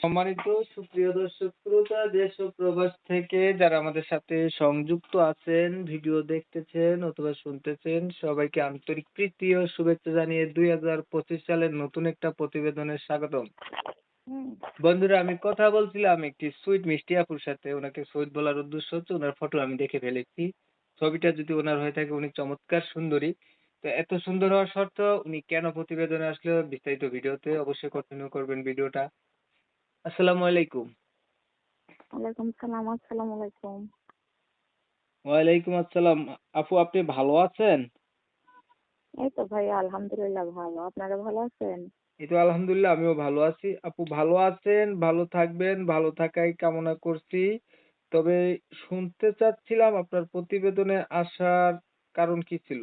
সম্মানিত সুপ্রিয় দর্শক শ্রোতা দেশ ও প্রবাস থেকে যারা আমাদের সাথে সংযুক্ত আছেন, ভিডিও দেখতেছেন অথবা শুনতেছেন, সবাইকে আন্তরিক প্রীতি ও শুভেচ্ছা জানিয়ে 2025 সালের নতুন একটা প্রতিবেদনে স্বাগতম। হুম। বন্ধুরা, আমি কথা বলছিলাম একটি সুইট মিষ্টি আপুর সাথে। ওনাকে সুইট বলার উদ্দেশ্য হচ্ছে ওনার ফটো আমি দেখে ফেলেছি। ছবিটা যদি ওনার হয়ে থাকে, উনি চমৎকার সুন্দরী। তো এত সুন্দর হওয়া সত্ত্বেও উনি কেন প্রতিবেদনে আসলো, বিস্তারিত ভিডিওতে অবশ্যই কন্টিনিউ করবেন ভিডিওটা। আসসালামু আলাইকুম। ওয়ালাইকুম সালাম। আসসালামু আলাইকুম। ওয়ালাইকুম আসসালাম। আপু, আপনি ভালো আছেন? এই তো ভাই, আলহামদুলিল্লাহ ভালো। আপনারা ভালো আছেন? এই তো আলহামদুলিল্লাহ, আমিও ভালো আছি। আপু ভালো আছেন, ভালো থাকবেন, ভালো থাকাই কামনা করছি। তবে শুনতে চাচ্ছিলাম আপনার প্রতিবেদনে আসার কারণ কি ছিল?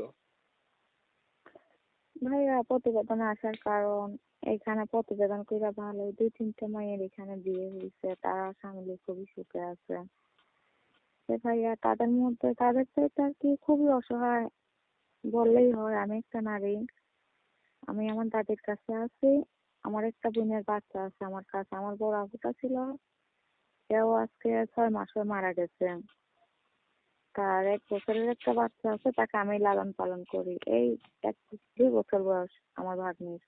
ভাইয়া, প্রতিবেদনে আসার কারণ, এখানে প্রতিবেদন কইরা ভালো 2-3টে মাইয়ের এখানে বিয়ে হয়েছে, তারা ফ্যামিলি খুবই সুখে আছে। তো ভাইয়া, তাদের মধ্যে তাদের চাইতে আর কি খুবই অসহায় বললেই হয়। আমি একটা নারী, আমি আমার দাদির কাছে আছি। আমার একটা বোনের বাচ্চা আছে আমার কাছে। আমার বড় আপুটা ছিল, সেও আজকে 6 মাস হয়ে মারা গেছে। তার 1 বছরের একটা বাচ্চা আছে, তাকে আমি লালন পালন করি। এই 2 বছর বয়স আমার ভাগ্নির।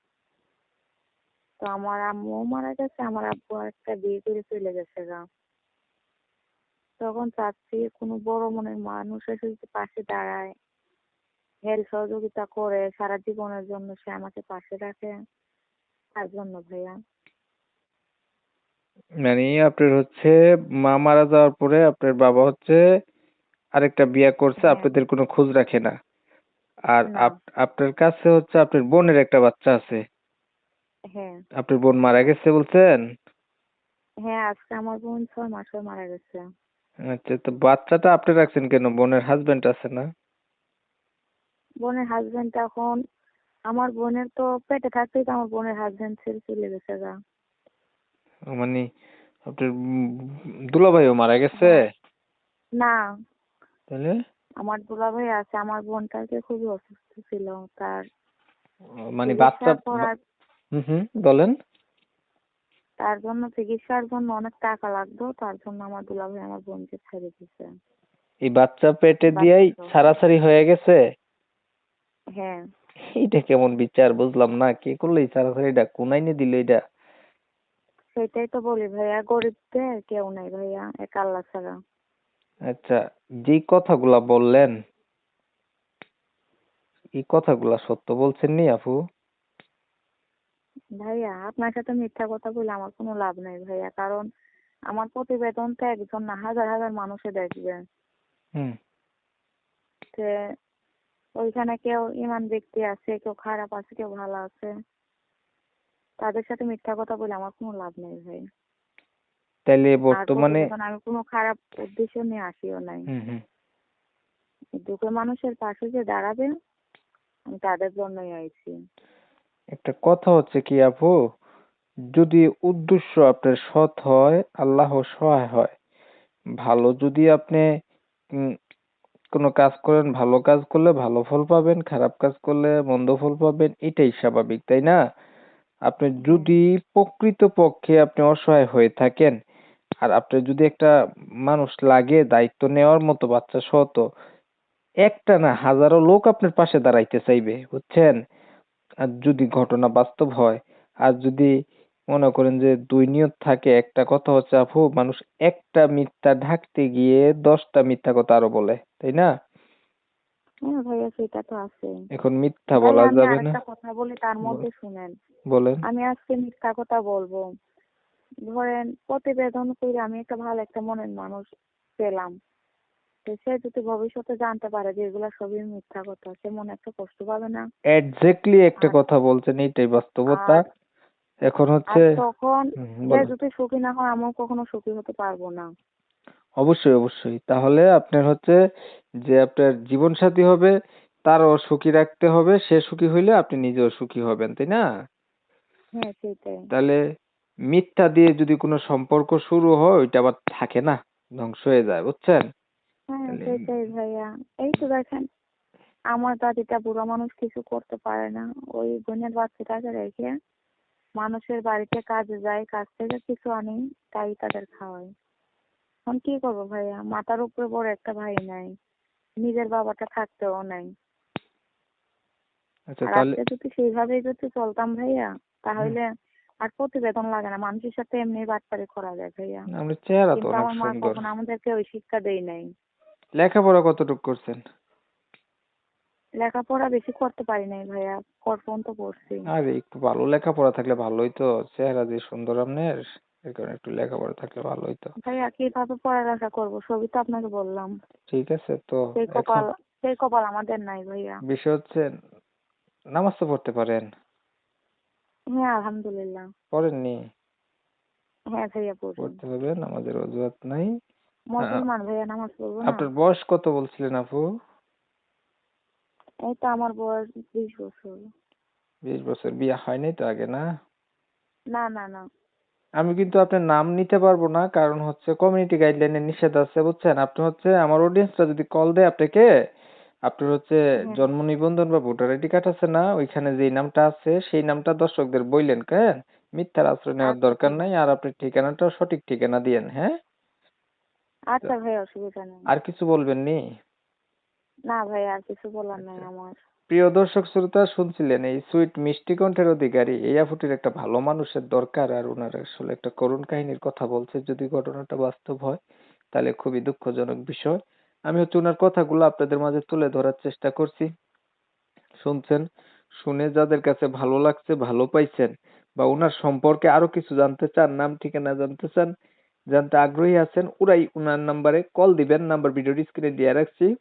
তো আমার আম্মু মারা গেছে, আমার আব্বু একটা বিয়ে করে চলে গেছে গা। তখন চাচ্ছি কোনো বড় মনের মানুষ এসে যদি পাশে দাঁড়ায়, হেল্প সহযোগিতা করে সারা জীবনের জন্য, সে আমাকে পাশে রাখে, তার জন্য ভাইয়া। মানে আপনার হচ্ছে মা মারা যাওয়ার পরে আপনার বাবা হচ্ছে আরেকটা বিয়ে করছে, হ্যাঁ। আপনাদের কোনো খোঁজ রাখে না। আর না। আপনার কাছে হচ্ছে আপনার বোনের একটা বাচ্চা আছে। হ্যাঁ। আপনার বোন মারা গেছে বলছেন? হ্যাঁ, আজকে আমার বোন 6 মাস হয়ে মারা গেছে। আচ্ছা, তো বাচ্চাটা আপনি রাখছেন কেন? বোনের হাজবেন্ড আছে না? বোনের হাজবেন্ড এখন, আমার বোনের তো পেটে থাকতেই তো আমার বোনের হাজবেন্ড ছেড়ে চলে গেছে গা। মানে আপনার দুলাভাইও মারা গেছে? হ্যাঁ। না, তাহলে আমার দুলাভাই আছে। আমার বোনটাকে খুবই অসুস্থ ছিল, তার মানে বাচ্চা চিকিৎসা করার, হুম, বলেন। তার জন্য চিকিৎসার জন্য অনেক টাকা লাগতো, তার জন্য আমার দুলাভাই আমার বোনকে ছেড়ে দিছে। এই বাচ্চা পেটে বাচ্চা দিয়েই সহ। ছাড়াছাড়ি হয়ে গেছে? হ্যাঁ। এইটা কেমন বিচার বুঝলাম না, কে করলো এই ছাড়াছাড়িটা? কোন আইনে দিল এটা? সেটাই তো বলি ভাইয়া, গরিবদের কেউ নাই ভাইয়া, এক আল্লাহ ছাড়া। আচ্ছা, যে কথাগুলা বললেন এই কথাগুলা সত্য বলছেন নি আপু? ভাইয়া, আপনার সাথে মিথ্যা কথা বলে আমার কোনো লাভ নাই ভাইয়া, কারণ আমার প্রতিবেদন তো একজন না, হাজার হাজার মানুষে দেখবে। হুম। যে ওইখানে কেউ ইমান ব্যক্তি আছে, কেউ খারাপ আছে, কেউ ভালো আছে। তাদের সাথে মিথ্যা কথা বলে আমার কোনো লাভ নেই ভাই। তাইলে আর বর্তমানে প্রতিবেদন আমি কোনো খারাপ উদ্দেশ্য নিয়ে আসিও নাই। হুম হুম দুটো মানুষের পাশে যে দাঁড়াবে, আমি তাদের জন্যই আইছি। একটা কথা হচ্ছে কি আপু, যদি উদ্দেশ্য আপনার সৎ হয়, আল্লাহ সহায় হয়। ভালো যদি আপনি উম, কোনো কাজ করেন, ভালো কাজ করলে ভালো ফল পাবেন, খারাপ কাজ করলে মন্দ ফল পাবেন, এটাই স্বাভাবিক, তাই না? আপনি হ্যাঁ। যদি প্রকৃতপক্ষে আপনি অসহায় হয়ে থাকেন, আর আপনার যদি একটা মানুষ লাগে দায়িত্ব নেওয়ার মতো বাচ্চা সহ, তো একটা না হাজারো লোক আপনার পাশে দাঁড়াইতে চাইবে, বুঝছেন? আর যদি ঘটনা বাস্তব হয়, আর যদি মনে করেন যে দুই নিয়ত থাকে, একটা কথা হচ্ছে আপু, মানুষ একটা মিথ্যা ঢাকতে গিয়ে 10টা মিথ্যা কথা আরো বলে, তাই না? হ্যাঁ ভাইয়া, সেটা তো আছে। এখন মিথ্যা ভাই, বলা আমি যাবে না। আরেকটা কথা বলি, তার বল- মধ্যে শুনেন। বলেন। আমি আজকে মিথ্যা কথা বলবো, ধরেন প্রতিবেদন করে আমি একটা ভালো একটা মনের মানুষ পেলাম, তো সে যদি ভবিষ্যতে জানতে পারে যে এগুলা সবই মিথ্যা কথা, সে মনে একটা কষ্ট পাবে না? এক্স্যাক্টলি একটা আর কথা বলছেন, এইটাই বাস্তবতা। আর এখন আর হচ্ছে তখন সে বলেন। যদি সুখী না হয়, আমিও কখনো সুখী হতে পারবো না। অবশ্যই অবশ্যই, তাহলে আপনার হচ্ছে যে আপনার জীবন সাথী হবে, তারও সুখী রাখতে হবে, সে সুখী হইলে আপনি নিজেও সুখী হবেন, তাই না? হ্যাঁ, সেটাই। তাহলে মিথ্যা দিয়ে যদি কোনো সম্পর্ক শুরু হয়, ওইটা আবার থাকে না, ধ্বংস হয়ে যায়, বুঝছেন? হ্যাঁ, তাহলে সেটাই ভাইয়া। এই তো দেখেন, আমার দাদিটা বুড়ো মানুষ, কিছু করতে পারে না, ওই বোনের বাচ্চাটাকে রেখে মানুষের বাড়িতে কাজে যায়, কাজ থেকে কিছু আনি, তাই তাদের খাওয়াই। এখন কি করবো ভাইয়া, মাথার উপরে বড় একটা ভাই নাই, নিজের বাবাটা থাকতেও নাই। আচ্ছা আর তাহলে আজকে যদি সেইভাবেই যদি চলতাম ভাইয়া, হুম, তাহলে আর প্রতিবেদন লাগে না, মানুষের সাথে এমনি বাটপারি করা যায় ভাইয়া। আপনার চেহারা তো কিন্তু অনেক আমার মা সুন্দর। কখনো আমাদেরকে ওই শিক্ষা দেয় নাই। লেখাপড়া কতটুকু করছেন? লেখাপড়া বেশি করতে পারি নাই ভাইয়া, কর পর্যন্ত পড়ছি। আরে একটু ভালো লেখাপড়া থাকলে ভালোই তো, চেহারা যে সুন্দর আপনার, এর কারণে একটু লেখাপড়া থাকলে ভালোই তো। ভাইয়া কিভাবে পড়ালেখা করবো, সবই তো আপনাকে বললাম। ঠিক আছে তো। সেই এখন কপাল, সেই কপাল আমাদের নাই ভাইয়া। বিষয় হচ্ছে, নামাজ তো পড়তে পারেন? হ্যাঁ আলহামদুলিল্লাহ। পড়েননি? হ্যাঁ ভাইয়া পড়ি। পড়তে হবে, নামাজের অজুহাত নাই। আ- মুসলমান ভাইয়া, নামাজ পড়বো না? আপনার বয়স কত বলছিলেন আপু? এই তো আমার বয়স 20 বছর। 20 বছর। বিয়ে হয়নি তো আগে, না? না না না। আমি কিন্তু আপনার নাম নিতে পারবো না, কারণ হচ্ছে কমিউনিটি গাইডলাইনে নিষেধ আছে, বুঝছেন? আপনি হচ্ছে আমার অডিয়েন্সরা যদি কল দেয় আপনাকে, আপনার হচ্ছে হ্যাঁ জন্ম নিবন্ধন বা ভোটার আইডি কার্ড আছে না, ওইখানে যেই নামটা আছে সেই নামটা দর্শকদের বললেন, কেন? মিথ্যার আশ্রয় নেওয়ার আচ্ছা দরকার ঠিক নাই, আছে। আর আপনার ঠিকানাটাও সঠিক ঠিকানা দিয়েন, হ্যাঁ? তো আচ্ছা ভাইয়া, অসুবিধা নেই। আর কিছু বলবেন নি? না ভাইয়া, আর কিছু বলার নাই আচ্ছা। আমার। প্রিয় দর্শক শ্রোতা, শুনছিলেন এই সুইট মিষ্টি কণ্ঠের অধিকারী এই আফুটির একটা ভালো মানুষের দরকার, আর ওনার আসলে একটা করুণ কাহিনীর কথা বলছে। যদি ঘটনাটা বাস্তব হয় তাহলে খুবই দুঃখজনক বিষয়। আমি হচ্ছে ওনার কথাগুলো আপনাদের মাঝে তুলে ধরার চেষ্টা করছি। শুনছেন, শুনে যাদের কাছে ভালো লাগছে, ভালো পাইছেন, বা ওনার সম্পর্কে আরো কিছু জানতে চান, নাম ঠিকানা জানতে চান, জানতে আগ্রহী আছেন, ওরাই ওনার নাম্বারে কল দিবেন। নাম্বার ভিডিওর স্ক্রিনে দিয়ে রাখছি।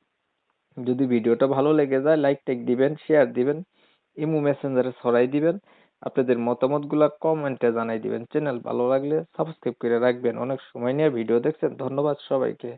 যদি ভিডিওটা ভালো লেগে যায় লাইক টাইক দিবেন, শেয়ার দিবেন, ইমো মেসেঞ্জারে ছড়াই দিবেন, আপনাদের মতামতগুলা কমেন্টে জানাই দিবেন। চ্যানেল ভালো লাগলে সাবস্ক্রাইব করে রাখবেন। অনেক সময় নিয়ে ভিডিও দেখছেন, ধন্যবাদ সবাইকে।